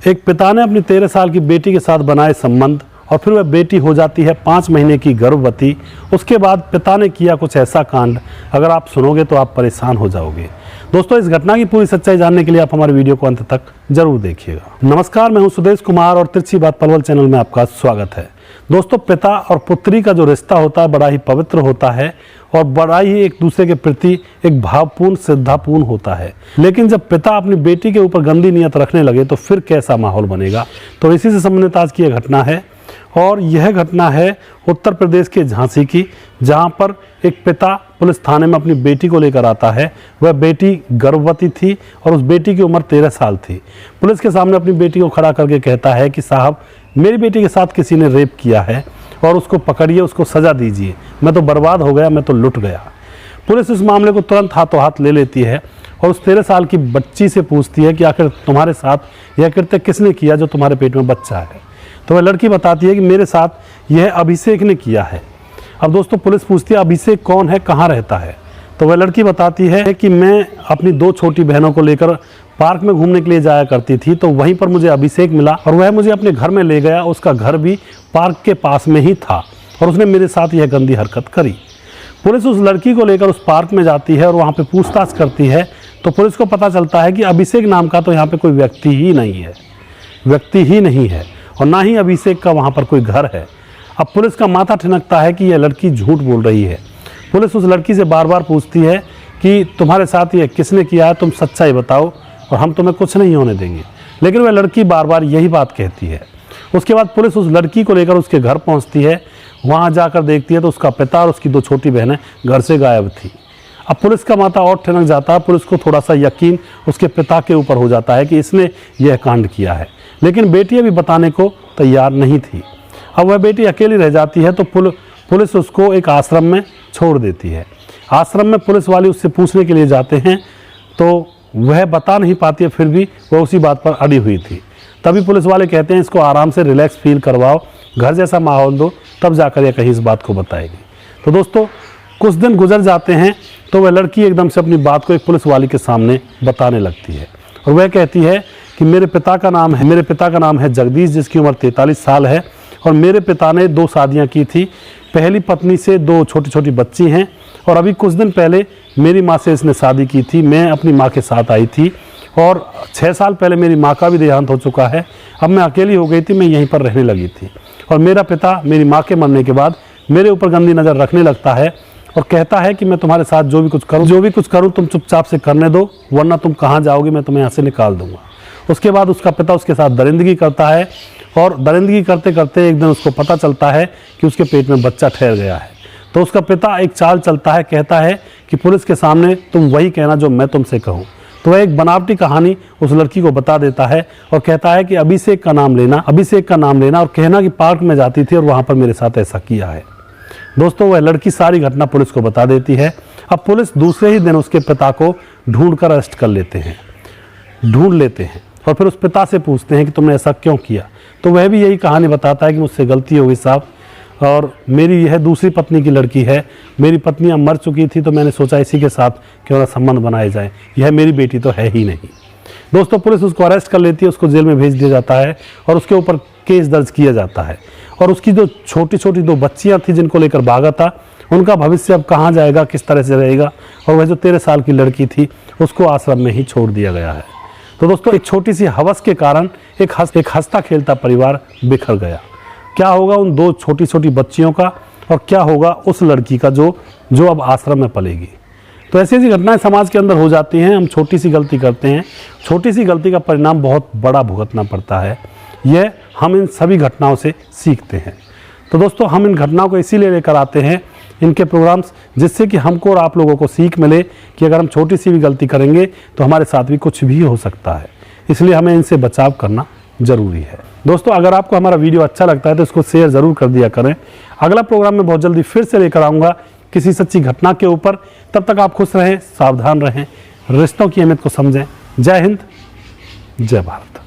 एक पिता ने अपनी 13 साल की बेटी के साथ बनाए संबंध और फिर वह बेटी हो जाती है 5 महीने की गर्भवती। उसके बाद पिता ने किया कुछ ऐसा कांड, अगर आप सुनोगे तो आप परेशान हो जाओगे। दोस्तों, इस घटना की पूरी सच्चाई जानने के लिए आप हमारे वीडियो को अंत तक जरूर देखिएगा। नमस्कार, मैं हूं सुदेश कुमार और तिरछी बात पलवल चैनल में आपका स्वागत है। दोस्तों, पिता और पुत्री का जो रिश्ता होता है बड़ा ही पवित्र होता है और बड़ा ही एक दूसरे के प्रति एक भावपूर्ण श्रद्धापूर्ण होता है। लेकिन जब पिता अपनी बेटी के ऊपर गंदी नीयत रखने लगे तो फिर कैसा माहौल बनेगा। तो इसी से संबंधित आज की यह घटना है और यह घटना है उत्तर प्रदेश के झांसी की, जहां पर एक पिता पुलिस थाने में अपनी बेटी को लेकर आता है। वह बेटी गर्भवती थी और उस बेटी की उम्र 13 साल थी। पुलिस के सामने अपनी बेटी को खड़ा करके कहता है कि साहब, मेरी बेटी के साथ किसी ने रेप किया है और उसको पकड़िए, उसको सज़ा दीजिए, मैं तो बर्बाद हो गया, मैं तो लुट गया। पुलिस इस मामले को तुरंत हाथों हाथ ले लेती है और उस 13 साल की बच्ची से पूछती है कि आखिर तुम्हारे साथ यह कृत्य किसने किया जो तुम्हारे पेट में बच्चा है। तो वह लड़की बताती है कि मेरे साथ यह अभिषेक ने किया है। अब दोस्तों, पुलिस पूछती है अभिषेक कौन है, कहाँ रहता है। तो वह लड़की बताती है कि मैं अपनी 2 छोटी बहनों को लेकर पार्क में घूमने के लिए जाया करती थी, तो वहीं पर मुझे अभिषेक मिला और वह मुझे अपने घर में ले गया। उसका घर भी पार्क के पास में ही था और उसने मेरे साथ यह गंदी हरकत करी। पुलिस उस लड़की को लेकर उस पार्क में जाती है और वहाँ पे पूछताछ करती है तो पुलिस को पता चलता है कि अभिषेक नाम का तो यहाँ पे कोई व्यक्ति ही नहीं है और ना ही अभिषेक का वहाँ पर कोई घर है। अब पुलिस का माथा ठिनकता है कि यह लड़की झूठ बोल रही है। पुलिस उस लड़की से बार बार पूछती है कि तुम्हारे साथ यह किसने किया है, तुम सच्चाई बताओ और हम तुम्हें कुछ नहीं होने देंगे। लेकिन वह लड़की बार बार यही बात कहती है। उसके बाद पुलिस उस लड़की को लेकर उसके घर पहुंचती है। वहां जाकर देखती है तो उसका पिता और उसकी 2 छोटी बहनें घर से गायब थी। अब पुलिस का माथा और ठिनक जाता है। पुलिस को थोड़ा सा यकीन उसके पिता के ऊपर हो जाता है कि इसने यह कांड किया है, लेकिन बेटी अभी बताने को तैयार नहीं थी। अब वह बेटी अकेली रह जाती है तो पुलिस उसको एक आश्रम में छोड़ देती है। आश्रम में पुलिस वाले उससे पूछने के लिए जाते हैं तो वह बता नहीं पाती है, फिर भी वह उसी बात पर अड़ी हुई थी। तभी पुलिस वाले कहते हैं इसको आराम से रिलैक्स फील करवाओ, घर जैसा माहौल दो, तब जाकर यह कहीं इस बात को बताएगी। तो दोस्तों, कुछ दिन गुजर जाते हैं तो वह लड़की एकदम से अपनी बात को एक पुलिस वाले के सामने बताने लगती है और वह कहती है कि मेरे पिता का नाम है जगदीश, जिसकी उम्र 43 साल है और मेरे पिता ने 2 शादियाँ की थी। पहली पत्नी से 2 छोटी छोटी बच्ची हैं और अभी कुछ दिन पहले मेरी माँ से इसने शादी की थी। मैं अपनी माँ के साथ आई थी और 6 साल पहले मेरी माँ का भी देहांत हो चुका है। अब मैं अकेली हो गई थी, मैं यहीं पर रहने लगी थी और मेरा पिता मेरी माँ के मरने के बाद मेरे ऊपर गंदी नज़र रखने लगता है और कहता है कि मैं तुम्हारे साथ जो भी कुछ करूँ तुम चुपचाप से करने दो, वरना तुम कहाँ जाओगे, मैं तुम्हें यहाँ से निकाल दूंगा। उसके बाद उसका पिता उसके साथ दरिंदगी करता है और दरिंदगी करते करते एक दिन उसको पता चलता है कि उसके पेट में बच्चा ठहर गया है। तो उसका पिता एक चाल चलता है, कहता है कि पुलिस के सामने तुम वही कहना जो मैं तुमसे कहूँ। तो वह एक बनावटी कहानी उस लड़की को बता देता है और कहता है कि अभिषेक का नाम लेना और कहना कि पार्क में जाती थी और वहाँ पर मेरे साथ ऐसा किया है। दोस्तों, वह लड़की सारी घटना पुलिस को बता देती है। अब पुलिस दूसरे ही दिन उसके पिता को ढूंढ लेते हैं और फिर उस पिता से पूछते हैं कि तुमने ऐसा क्यों किया। तो वह भी यही कहानी बताता है कि मुझसे गलती हो गई साहब, और मेरी यह दूसरी पत्नी की लड़की है। मेरी पत्नी अब मर चुकी थी तो मैंने सोचा इसी के साथ क्यों ना संबंध बनाए जाए, यह मेरी बेटी तो है ही नहीं। दोस्तों, पुलिस उसको अरेस्ट कर लेती है, उसको जेल में भेज दिया जाता है और उसके ऊपर केस दर्ज किया जाता है। और उसकी जो छोटी छोटी 2 बच्चियाँ थी जिनको लेकर भागा था, उनका भविष्य अब कहाँ जाएगा, किस तरह से रहेगा। और वह जो 13 साल की लड़की थी उसको आश्रम में ही छोड़ दिया गया है। तो दोस्तों, एक छोटी सी हवस के कारण एक हंसता खेलता परिवार बिखर गया। क्या होगा उन 2 छोटी छोटी बच्चियों का और क्या होगा उस लड़की का जो अब आश्रम में पलेगी। तो ऐसी ऐसी घटनाएं समाज के अंदर हो जाती हैं। हम छोटी सी गलती करते हैं, छोटी सी गलती का परिणाम बहुत बड़ा भुगतना पड़ता है। यह हम इन सभी घटनाओं से सीखते हैं। तो दोस्तों, हम इन घटनाओं को इसीलिए लेकर आते हैं इनके प्रोग्राम्स, जिससे कि हमको और आप लोगों को सीख मिले कि अगर हम छोटी सी भी गलती करेंगे तो हमारे साथ भी कुछ भी हो सकता है। इसलिए हमें इनसे बचाव करना जरूरी है। दोस्तों, अगर आपको हमारा वीडियो अच्छा लगता है तो इसको शेयर ज़रूर कर दिया करें। अगला प्रोग्राम में बहुत जल्दी फिर से लेकर आऊँगा किसी सच्ची घटना के ऊपर। तब तक आप खुश रहें, सावधान रहें, रिश्तों की अहमियत को समझें। जय हिंद, जय भारत।